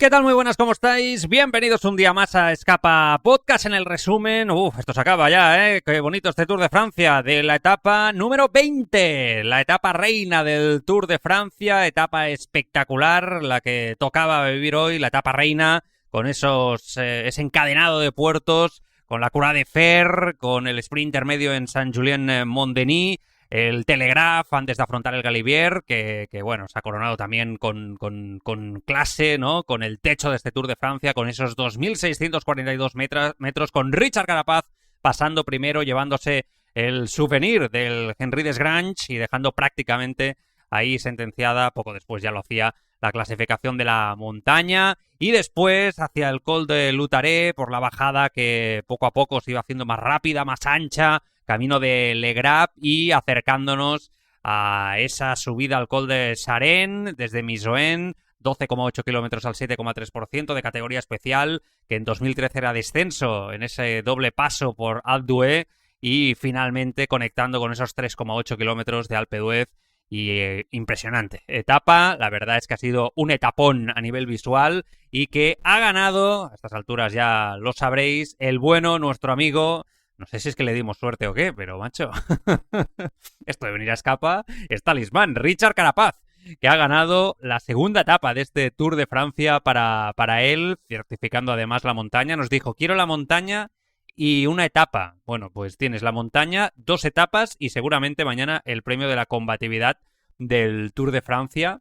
¿Qué tal? Muy buenas, ¿cómo estáis? Bienvenidos un día más a Escapa Podcast en el resumen. Esto se acaba ya, ¿eh? Qué bonito este Tour de Francia de la etapa número 20. La etapa reina del Tour de Francia, etapa espectacular, la que tocaba vivir hoy, la etapa reina, con ese encadenado de puertos, con la Croix de Fer, con el sprint intermedio en Saint-Julien-Mont-Denis, el Telegraph antes de afrontar el Galibier, que bueno, se ha coronado también con clase, ¿no? Con el techo de este Tour de Francia, con esos 2.642 metros, con Richard Carapaz pasando primero, llevándose el souvenir del Henri Desgrange y dejando prácticamente ahí sentenciada, poco después ya lo hacía, la clasificación de la montaña, y después hacia el Col de Lutaré, por la bajada que poco a poco se iba haciendo más rápida, más ancha, camino de Le Grap, y acercándonos a esa subida al Col de Sarén desde Misoen, 12,8 kilómetros al 7,3% de categoría especial, que en 2013 era descenso en ese doble paso por Alpe d'Huez, y finalmente conectando con esos 3,8 kilómetros de Alpe d'Huez. Y impresionante etapa, la verdad es que ha sido un etapón a nivel visual y que ha ganado, a estas alturas ya lo sabréis, el bueno, nuestro amigo. No sé si es que le dimos suerte o qué, pero macho, esto de venir a Escapa es talismán. Richard Carapaz, que ha ganado la segunda etapa de este Tour de Francia para él, certificando además la montaña. Nos dijo, quiero la montaña y una etapa. Bueno, pues tienes la montaña, 2 etapas y seguramente mañana el premio de la combatividad del Tour de Francia.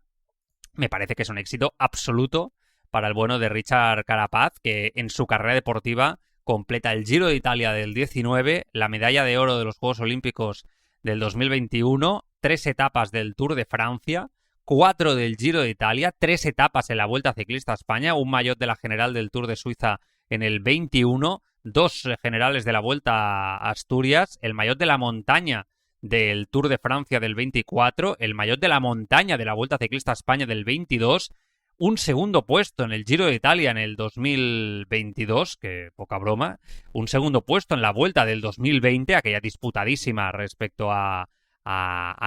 Me parece que es un éxito absoluto para el bueno de Richard Carapaz, que en su carrera deportiva completa el Giro de Italia del 19, la medalla de oro de los Juegos Olímpicos del 2021, 3 etapas del Tour de Francia, 4 del Giro de Italia, 3 etapas en la Vuelta Ciclista a España, un maillot de la general del Tour de Suiza en el 21, 2 generales de la Vuelta a Asturias, el maillot de la montaña del Tour de Francia del 24, el maillot de la montaña de la Vuelta Ciclista a España del 22, un segundo puesto en el Giro de Italia en el 2022, que poca broma, un segundo puesto en la Vuelta del 2020, aquella disputadísima respecto a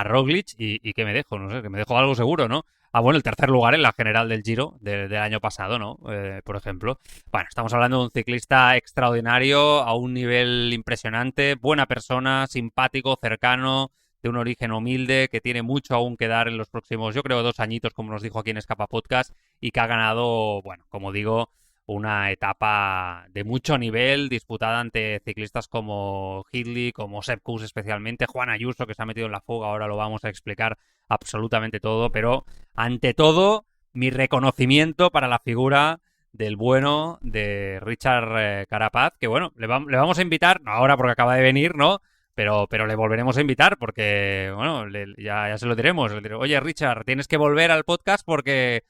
Roglic, y que me dejo, no sé, que me dejo algo seguro, ¿no? Bueno, el tercer lugar en la general del Giro del año pasado, ¿no? Por ejemplo. Bueno, estamos hablando de un ciclista extraordinario, a un nivel impresionante, buena persona, simpático, cercano, de un origen humilde, que tiene mucho aún que dar en los próximos, yo creo, 2 añitos, como nos dijo aquí en Escapa Podcast, y que ha ganado, bueno, como digo, una etapa de mucho nivel, disputada ante ciclistas como Hindley, como Sepp Kuss especialmente, Juan Ayuso, que se ha metido en la fuga, ahora lo vamos a explicar absolutamente todo, pero ante todo, mi reconocimiento para la figura del bueno de Richard Carapaz, que bueno, le vamos a invitar, no ahora porque acaba de venir, ¿no? Pero le volveremos a invitar porque, bueno, ya se lo diremos. Le diré, oye, Richard, tienes que volver al podcast porque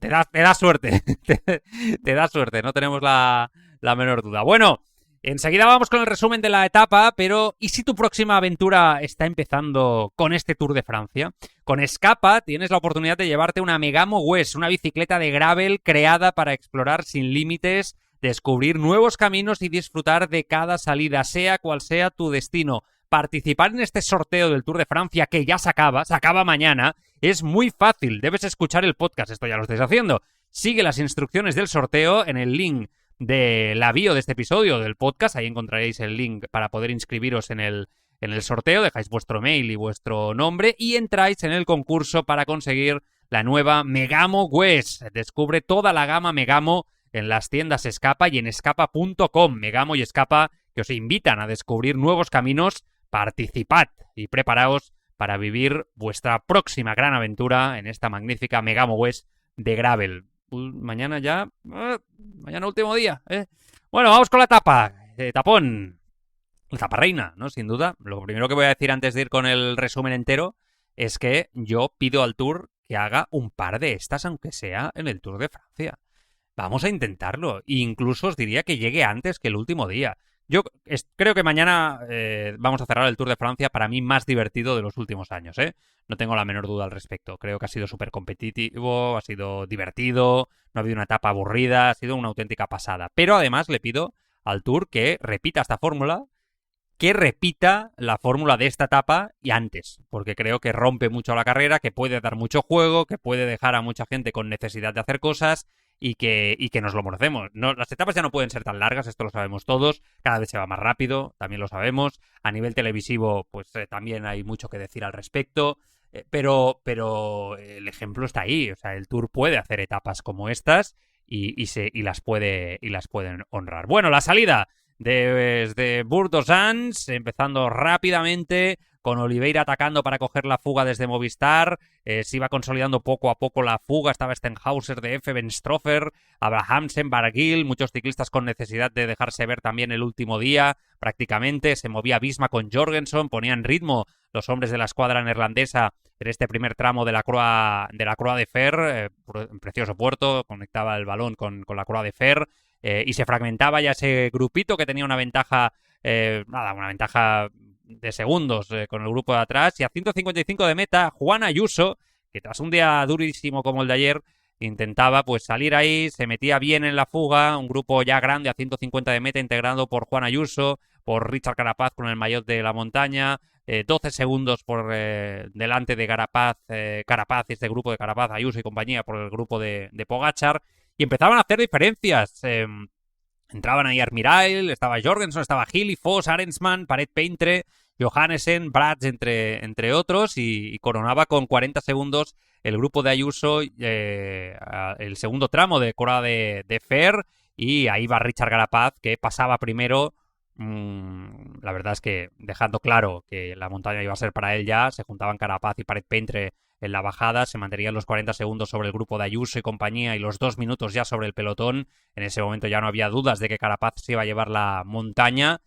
te da suerte. te da suerte, no tenemos la menor duda. Bueno, enseguida vamos con el resumen de la etapa, pero ¿y si tu próxima aventura está empezando con este Tour de Francia? Con Escapa tienes la oportunidad de llevarte una Megamo West, una bicicleta de gravel creada para explorar sin límites, descubrir nuevos caminos y disfrutar de cada salida, sea cual sea tu destino. Participar en este sorteo del Tour de Francia, que ya se acaba mañana, es muy fácil. Debes escuchar el podcast, esto ya lo estáis haciendo. Sigue las instrucciones del sorteo en el link de la bio de este episodio del podcast. Ahí encontraréis el link para poder inscribiros en el sorteo. Dejáis vuestro mail y vuestro nombre y entráis en el concurso para conseguir la nueva Megamo West. Descubre toda la gama Megamo en las tiendas Escapa y en escapa.com. Megamo y Escapa, que os invitan a descubrir nuevos caminos. Participad y preparaos para vivir vuestra próxima gran aventura en esta magnífica Megamo West de gravel. Mañana ya... mañana último día, ¿eh? Bueno, vamos con la etapa. Tapón. La etapa reina, ¿no? Sin duda. Lo primero que voy a decir antes de ir con el resumen entero es que yo pido al Tour que haga un par de estas, aunque sea en el Tour de Francia. Vamos a intentarlo. E incluso os diría que llegue antes que el último día. Yo creo que mañana vamos a cerrar el Tour de Francia, para mí más divertido de los últimos años, ¿eh? No tengo la menor duda al respecto. Creo que ha sido súper competitivo, ha sido divertido, no ha habido una etapa aburrida, ha sido una auténtica pasada. Pero además le pido al Tour que repita esta fórmula, que repita la fórmula de esta etapa y antes, porque creo que rompe mucho la carrera, que puede dar mucho juego, que puede dejar a mucha gente con necesidad de hacer cosas y que nos lo merecemos. No, las etapas ya no pueden ser tan largas, esto lo sabemos todos, cada vez se va más rápido, también lo sabemos. A nivel televisivo, pues también hay mucho que decir al respecto, pero el ejemplo está ahí, o sea, el Tour puede hacer etapas como estas y las pueden honrar. Bueno, la salida desde Bourg-d'Oisans, empezando rápidamente, con Oliveira atacando para coger la fuga desde Movistar. Se iba consolidando poco a poco la fuga. Estaba Stenhauser, DF, Ben Stroffer, Abrahamsen, Barguil, muchos ciclistas con necesidad de dejarse ver también el último día. Prácticamente se movía Visma con Jorgensen, ponían ritmo los hombres de la escuadra neerlandesa en este primer tramo de la Croix de Fer, un precioso puerto, conectaba el balón con la Croix de Fer, y se fragmentaba ya ese grupito que tenía una ventaja, una ventaja de segundos con el grupo de atrás, y a 155 de meta, Juan Ayuso, que tras un día durísimo como el de ayer, intentaba pues salir ahí, se metía bien en la fuga, un grupo ya grande a 150 de meta integrado por Juan Ayuso, por Richard Carapaz con el maillot de la montaña, 12 segundos por delante de Carapaz, este grupo de Carapaz, Ayuso y compañía, por el grupo de Pogačar, y empezaban a hacer diferencias. Entraban ahí Armirail, estaba Jorgensen, estaba Healy, Foss, Arensman, Paret Peintre, Johannesen, Bratz, entre otros, y coronaba con 40 segundos el grupo de Ayuso el segundo tramo de Croix de Fer, y ahí va Richard Carapaz, que pasaba primero. La verdad es que dejando claro que la montaña iba a ser para él ya, se juntaban Carapaz y Paret Peintre en la bajada, se mantenían los 40 segundos sobre el grupo de Ayuso y compañía y los 2 minutos ya sobre el pelotón. En ese momento ya no había dudas de que Carapaz se iba a llevar la montaña.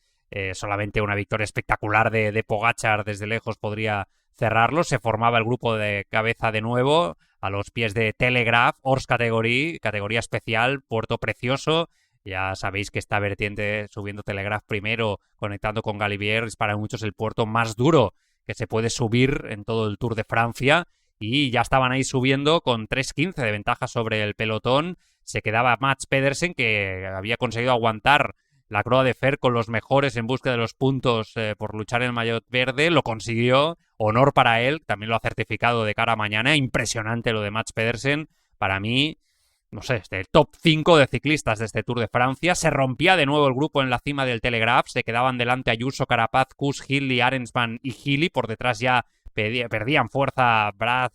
Solamente una victoria espectacular de Pogačar desde lejos podría cerrarlo. Se formaba el grupo de cabeza de nuevo a los pies de Telegraph, Horse categoría especial, puerto precioso. Ya sabéis que esta vertiente, subiendo Telegraph primero, conectando con Galibier, es para muchos el puerto más duro que se puede subir en todo el Tour de Francia. Y ya estaban ahí subiendo con 3.15 de ventaja sobre el pelotón. Se quedaba Mats Pedersen, que había conseguido aguantar la Croix de Fer con los mejores en busca de los puntos por luchar en el maillot verde. Lo consiguió, honor para él, también lo ha certificado de cara a mañana. Impresionante lo de Mats Pedersen. Para mí, no sé, el top 5 de ciclistas de este Tour de Francia. Se rompía de nuevo el grupo en la cima del Telegraph. Se quedaban delante Ayuso, Carapaz, Kuss, Hindley, Arensman y Healy. Por detrás ya perdían fuerza Brad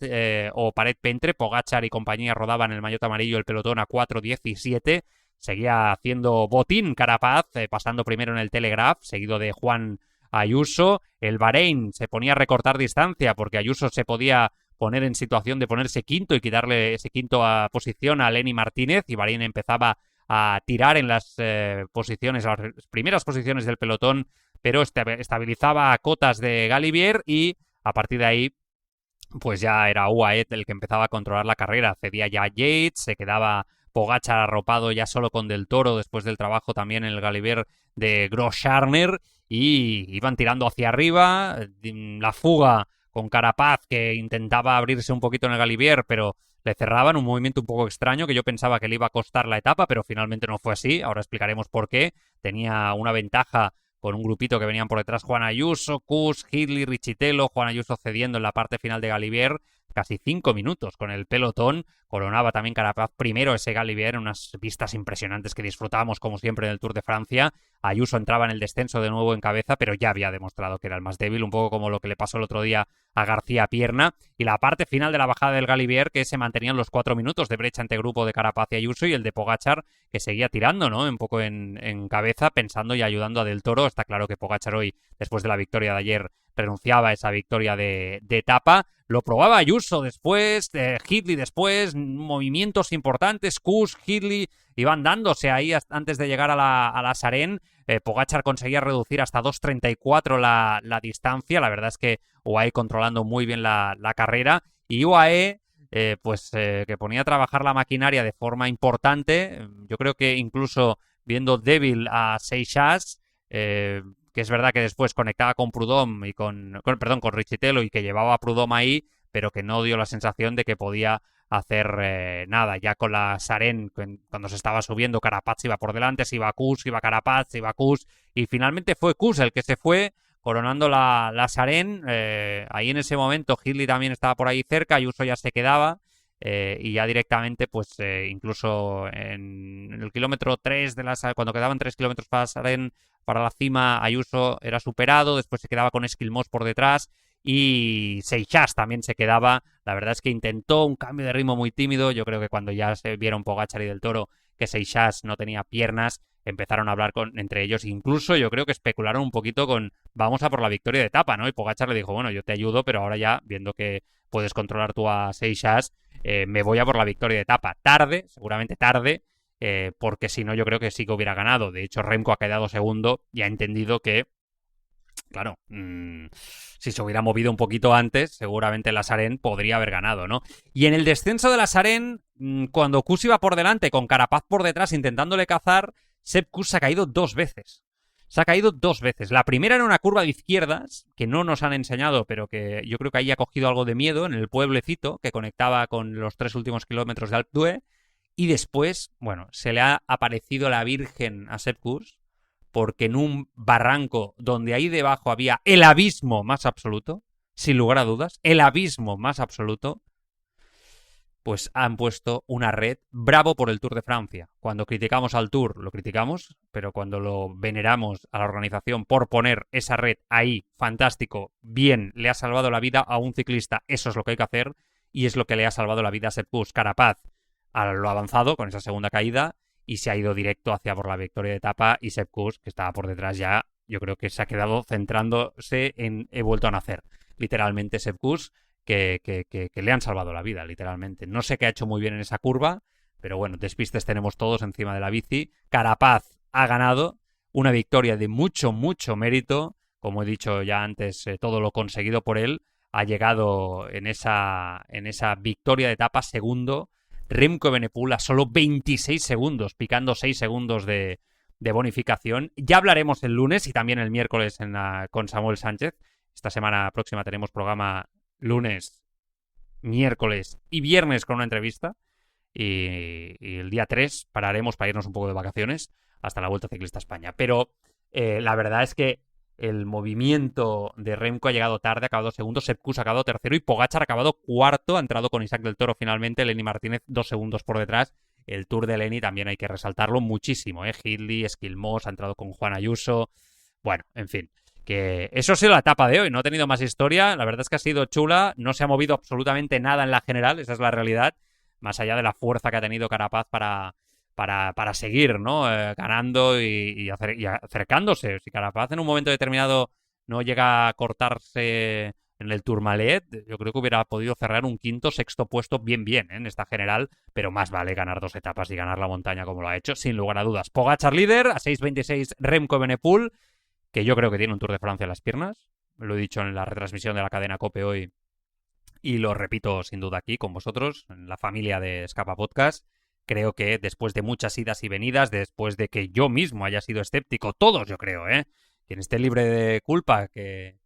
o Paret Peintre. Pogačar y compañía rodaban el maillot amarillo, el pelotón a 4.17. Seguía haciendo botín Carapaz, pasando primero en el Telegraph, seguido de Juan Ayuso. El Bahrein se ponía a recortar distancia porque Ayuso se podía poner en situación de ponerse quinto y quitarle ese quinto a posición a Lenny Martínez, y Bahrein empezaba a tirar en las posiciones, las primeras posiciones del pelotón, pero estabilizaba a cotas de Galibier, y a partir de ahí pues ya era UAE el que empezaba a controlar la carrera. Cedía ya Yates, se quedaba Pogačar arropado ya solo con Del Toro después del trabajo también en el Galibier de Großschartner, y iban tirando hacia arriba. La fuga con Carapaz, que intentaba abrirse un poquito en el Galibier, pero le cerraban, un movimiento un poco extraño que yo pensaba que le iba a costar la etapa, pero finalmente no fue así. Ahora explicaremos por qué. Tenía una ventaja con un grupito que venían por detrás: Juan Ayuso, Kuss, Hindley, Richitello. Juan Ayuso cediendo en la parte final de Galibier, casi 5 minutos con el pelotón. Coronaba también Carapaz primero ese Galibier, unas vistas impresionantes que disfrutábamos como siempre en el Tour de Francia. Ayuso entraba en el descenso de nuevo en cabeza, pero ya había demostrado que era el más débil, un poco como lo que le pasó el otro día a García Pierna. Y la parte final de la bajada del Galibier, que se mantenían los 4 minutos de brecha entre grupo de Carapaz y Ayuso, y el de Pogačar, que seguía tirando, ¿no? Un poco en cabeza, pensando y ayudando a Del Toro. Está claro que Pogačar hoy, después de la victoria de ayer, renunciaba a esa victoria de etapa. Lo probaba Ayuso después, Hindley después, movimientos importantes, Kuss, Hindley iban dándose ahí antes de llegar a la Sarén. Pogačar conseguía reducir hasta 2.34 la distancia. La verdad es que UAE controlando muy bien la carrera, y UAE que ponía a trabajar la maquinaria de forma importante. Yo creo que incluso viendo débil a Seixas, que es verdad que después conectaba con Prudhomme y con Richitello, y que llevaba a Prudhomme ahí, pero que no dio la sensación de que podía hacer nada. Ya con la Sarén, cuando se estaba subiendo, Carapaz iba por delante, se iba Kuss, iba Carapaz, se iba Kuss, y finalmente fue Kuss el que se fue, coronando la Sarén. Ahí en ese momento Hindley también estaba por ahí cerca, Ayuso ya se quedaba. y ya directamente, pues incluso en el kilómetro 3 cuando quedaban 3 kilómetros para la cima, Ayuso era superado, después se quedaba con Esquilmós por detrás y Seixas también se quedaba. La verdad es que intentó un cambio de ritmo muy tímido. Yo creo que cuando ya se vieron Pogačar y Del Toro que Seixas no tenía piernas, empezaron a hablar entre ellos. Incluso yo creo que especularon un poquito con vamos a por la victoria de etapa, ¿no? Y Pogačar le dijo, bueno, yo te ayudo, pero ahora ya, viendo que puedes controlar tú a Seixas, me voy a por la victoria de etapa. Tarde, seguramente tarde, porque si no yo creo que sí que hubiera ganado. De hecho, Remco ha quedado segundo y ha entendido que, claro, si se hubiera movido un poquito antes, seguramente la Sarén podría haber ganado, ¿no? Y en el descenso de la Sarén, cuando Kuss iba por delante, con Carapaz por detrás intentándole cazar, Sepp Kuss se ha caído 2 veces. Se ha caído 2 veces. La primera en una curva de izquierdas, que no nos han enseñado, pero que yo creo que ahí ha cogido algo de miedo, en el pueblecito que conectaba con los 3 últimos kilómetros de Alpe d'Huez. Y después, bueno, se le ha aparecido la Virgen a Sepp Kuss, porque en un barranco donde ahí debajo había el abismo más absoluto, sin lugar a dudas, el abismo más absoluto, pues han puesto una red. Bravo por el Tour de Francia. Cuando criticamos al Tour, lo criticamos, pero cuando lo veneramos a la organización por poner esa red ahí, fantástico, bien, le ha salvado la vida a un ciclista, eso es lo que hay que hacer, y es lo que le ha salvado la vida a Sepp Kuss. Carapaz lo avanzado con esa segunda caída y se ha ido directo hacia por la victoria de etapa, y Sepp Kuss, que estaba por detrás ya, yo creo que se ha quedado centrándose en he vuelto a nacer. Literalmente Sepp Kuss, que le han salvado la vida, literalmente. No sé qué ha hecho muy bien en esa curva, pero bueno, despistes tenemos todos encima de la bici. Carapaz ha ganado una victoria de mucho, mucho mérito. Como he dicho ya antes, todo lo conseguido por él ha llegado en esa victoria de etapa segundo. Remco Evenepoel a solo 26 segundos, picando 6 segundos de bonificación. Ya hablaremos el lunes y también el miércoles con Samuel Sánchez. Esta semana próxima tenemos programa lunes, miércoles y viernes con una entrevista. Y el día 3 pararemos para irnos un poco de vacaciones hasta la Vuelta Ciclista a España. Pero la verdad es que el movimiento de Remco ha llegado tarde, ha acabado segundo, Sepp Kuss ha acabado tercero y Pogačar ha acabado cuarto, ha entrado con Isaac Del Toro finalmente, Lenny Martínez 2 segundos por detrás. El Tour de Lenny también hay que resaltarlo muchísimo, Hindley, Esquilmós, ha entrado con Juan Ayuso. Bueno, en fin, que eso ha sido la etapa de hoy, no ha tenido más historia, la verdad es que ha sido chula, no se ha movido absolutamente nada en la general, esa es la realidad, más allá de la fuerza que ha tenido Carapaz para seguir, ¿no? Ganando y acercándose. Si Carapaz en un momento determinado no llega a cortarse en el Tourmalet, yo creo que hubiera podido cerrar un quinto, sexto puesto bien, en esta general, pero más vale ganar 2 etapas y ganar la montaña como lo ha hecho, sin lugar a dudas. Pogačar líder, a 6.26 Remco Evenepoel, que yo creo que tiene un Tour de Francia en las piernas, lo he dicho en la retransmisión de la cadena COPE hoy y lo repito sin duda aquí con vosotros, en la familia de Escapa Podcast. Creo que después de muchas idas y venidas, después de que yo mismo haya sido escéptico, todos yo creo, quien esté libre de culpa, que,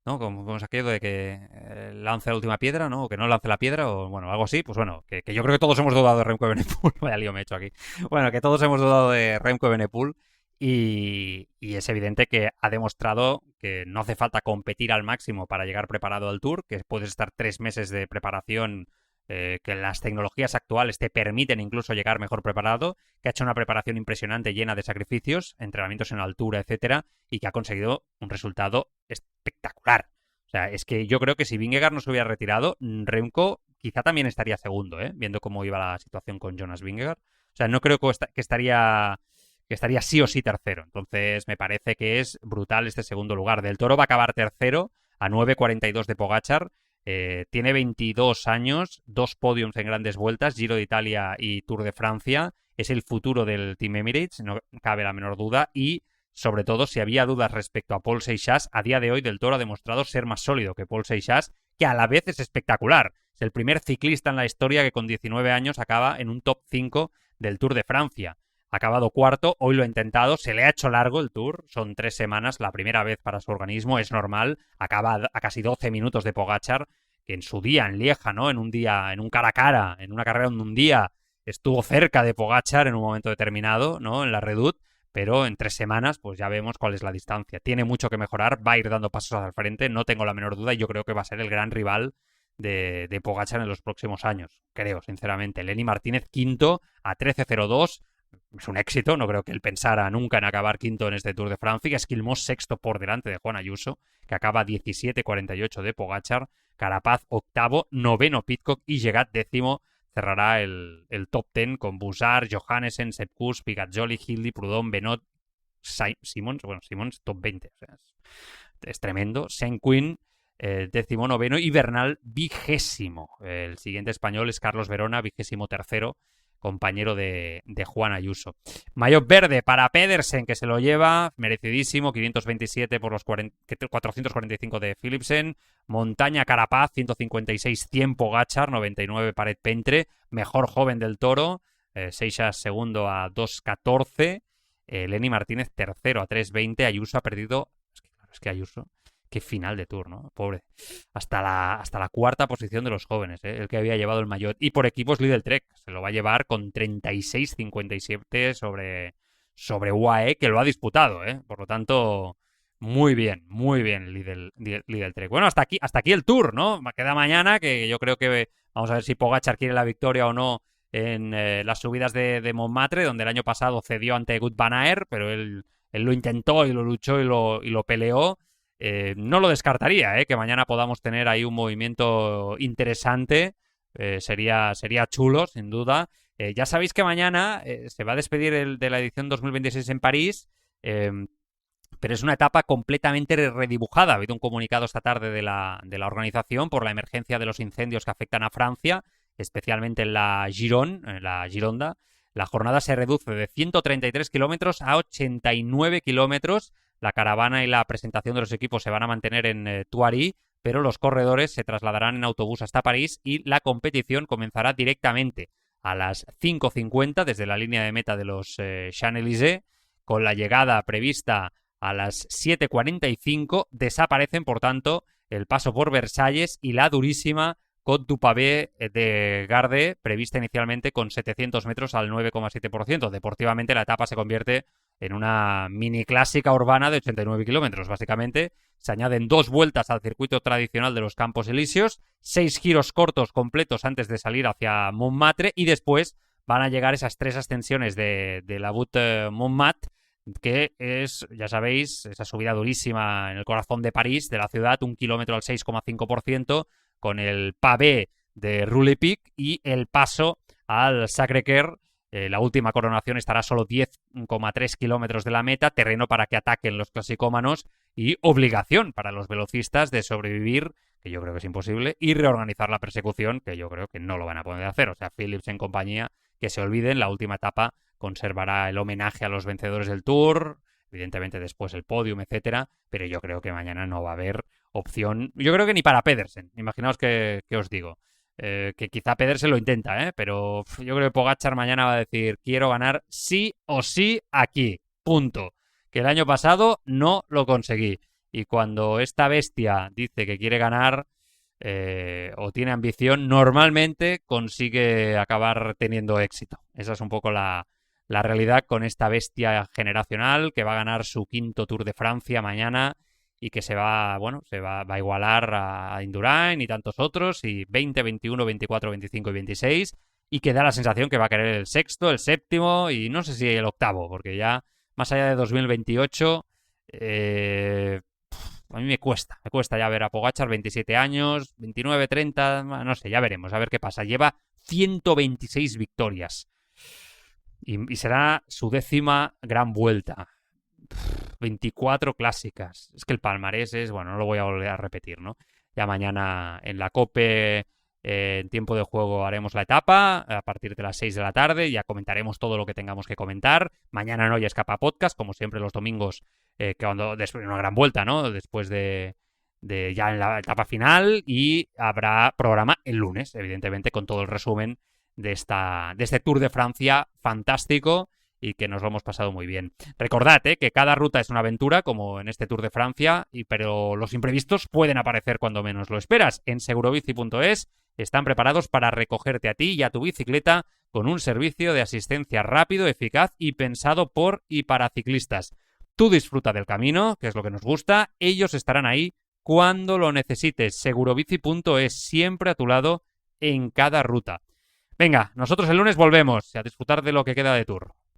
¿no? Como es aquello de que lance la última piedra, ¿no? O que no lance la piedra, o bueno, algo así, pues bueno, que yo creo que todos hemos dudado de Remco Evenepoel. Vaya lío me he hecho aquí. Bueno, que todos hemos dudado de Remco Evenepoel y es evidente que ha demostrado que no hace falta competir al máximo para llegar preparado al Tour, que puedes estar 3 meses de preparación, que las tecnologías actuales te permiten incluso llegar mejor preparado, que ha hecho una preparación impresionante llena de sacrificios, entrenamientos en altura, etcétera, y que ha conseguido un resultado espectacular. O sea, es que yo creo que si Vingegaard no se hubiera retirado, Remco quizá también estaría segundo, viendo cómo iba la situación con Jonas Vingegaard. O sea, no creo que estaría sí o sí tercero. Entonces me parece que es brutal este segundo lugar. Del Toro va a acabar tercero a 9.42 de Pogačar. Tiene 22 años, 2 podiums en grandes vueltas, Giro de Italia y Tour de Francia. Es el futuro del Team Emirates, no cabe la menor duda. Y, sobre todo, si había dudas respecto a Paul Seixas, a día de hoy Del Toro ha demostrado ser más sólido que Paul Seixas, que a la vez es espectacular. Es el primer ciclista en la historia que con 19 años acaba en un top 5 del Tour de Francia. Ha acabado cuarto, hoy lo ha intentado, se le ha hecho largo el Tour, son 3 semanas, la primera vez para su organismo, es normal, acaba a casi 12 minutos de Pogačar, que en su día, en Lieja, ¿no? En un día, en un cara a cara, en una carrera donde un día estuvo cerca de Pogačar en un momento determinado, ¿no? En la Redoute, pero en 3 semanas, pues ya vemos cuál es la distancia. Tiene mucho que mejorar, va a ir dando pasos al frente, no tengo la menor duda, y yo creo que va a ser el gran rival de Pogačar en los próximos años, creo, sinceramente. Lenny Martínez quinto a 13.02. Es un éxito, no creo que él pensara nunca en acabar quinto en este Tour de Francia. Esquilmós sexto por delante de Juan Ayuso, que acaba 17.48 de Pogačar. Carapaz octavo, noveno Pidcock y Llegat décimo. Cerrará el top 10 con Bussard, Johannesen, Sepp Kuss, Pigazzoli, Hildy, Prudhomme, Benoit, Simons, bueno, Simons top 20, o sea, es tremendo. Saint Quinn, 19º y Bernal 20º. El siguiente español es Carlos Verona, 23º, compañero de Juan Ayuso. Maillot verde para Pedersen, que se lo lleva, merecidísimo, 527 por los 445 de Philipsen. Montaña Carapaz, 156, 100 Pogačar, 99 Paret Pentre. Mejor joven del Toro, Seixas segundo a 2.14. Lenny Martínez tercero a 3.20. Ayuso ha perdido, es que Ayuso, qué final de Tour, ¿no? Pobre. Hasta la cuarta posición de los jóvenes, el que había llevado el maillot. Y por equipos Lidl Trek se lo va a llevar con 36-57 sobre UAE, que lo ha disputado, Por lo tanto, muy bien Lidl Trek. Bueno, hasta aquí el Tour, ¿no? Queda mañana, que yo creo que vamos a ver si Pogačar quiere la victoria o no en las subidas de Montmartre, donde el año pasado cedió ante Wout van Aert, pero él lo intentó y lo luchó y lo peleó. No lo descartaría, que mañana podamos tener ahí un movimiento interesante. Sería chulo, sin duda. Ya sabéis que mañana se va a despedir de la edición 2026 en París, pero es una etapa completamente redibujada. Ha habido un comunicado esta tarde de la organización por la emergencia de los incendios que afectan a Francia, especialmente en la Gironda. La jornada se reduce de 133 kilómetros a 89 kilómetros. La caravana y la presentación de los equipos se van a mantener en Thoiry, pero los corredores se trasladarán en autobús hasta París y la competición comenzará directamente a las 5:50 desde la línea de meta de los Champs-Élysées, con la llegada prevista a las 7:45. Desaparecen, por tanto, el paso por Versalles y la durísima Côte du Pavé de Gardé, prevista inicialmente con 700 metros al 9,7%. Deportivamente, la etapa se convierte en una mini clásica urbana de 89 kilómetros. Básicamente, se añaden 2 vueltas al circuito tradicional de los Campos Elíseos, 6 giros cortos completos antes de salir hacia Montmartre, y después van a llegar esas 3 ascensiones de la Butte Montmartre, que es, ya sabéis, esa subida durísima en el corazón de París, de la ciudad, 1 kilómetro al 6,5%, con el pavé de Roulepic y el paso al Sacré-Cœur. La última coronación estará a solo 10,3 kilómetros de la meta, terreno para que ataquen los clasicómanos y obligación para los velocistas de sobrevivir, que yo creo que es imposible, y reorganizar la persecución, que yo creo que no lo van a poder hacer. O sea, Philips en compañía, que se olviden, la última etapa conservará el homenaje a los vencedores del Tour, evidentemente después el podium, etcétera, pero yo creo que mañana no va a haber opción, yo creo que ni para Pedersen. Imaginaos que os digo. Que quizá Pedersen lo intenta, pero yo creo que Pogačar mañana va a decir: quiero ganar sí o sí aquí, punto. Que el año pasado no lo conseguí. Y cuando esta bestia dice que quiere ganar o tiene ambición, normalmente consigue acabar teniendo éxito. Esa es un poco la realidad con esta bestia generacional que va a ganar su 5º Tour de Francia mañana y que se va a igualar a Indurain y tantos otros, y 20, 21, 24, 25 y 26, y que da la sensación que va a querer el 6º, el 7º y no sé si el 8º, porque ya más allá de 2028 a mí me cuesta ya ver a Pogačar, 27 años, 29, 30, no sé, ya veremos, a ver qué pasa. Lleva 126 victorias y será su 10ª gran vuelta. 24 clásicas. Es que el palmarés es, bueno, no lo voy a volver a repetir, ¿no? Ya mañana en la COPE, en tiempo de juego, haremos la etapa a partir de las 6 de la tarde. Ya comentaremos todo lo que tengamos que comentar. Mañana no hay Escapa Podcast, como siempre los domingos, después de una gran vuelta, ¿no? Después de ya en la etapa final, y habrá programa el lunes, evidentemente, con todo el resumen de este Tour de Francia fantástico, y que nos lo hemos pasado muy bien. Recordad que cada ruta es una aventura, como en este Tour de Francia, pero los imprevistos pueden aparecer cuando menos lo esperas. En segurobici.es están preparados para recogerte a ti y a tu bicicleta con un servicio de asistencia rápido, eficaz y pensado por y para ciclistas. Tú disfruta del camino, que es lo que nos gusta, ellos estarán ahí cuando lo necesites. Segurobici.es, siempre a tu lado en cada ruta. Venga, nosotros el lunes volvemos a disfrutar de lo que queda de Tour.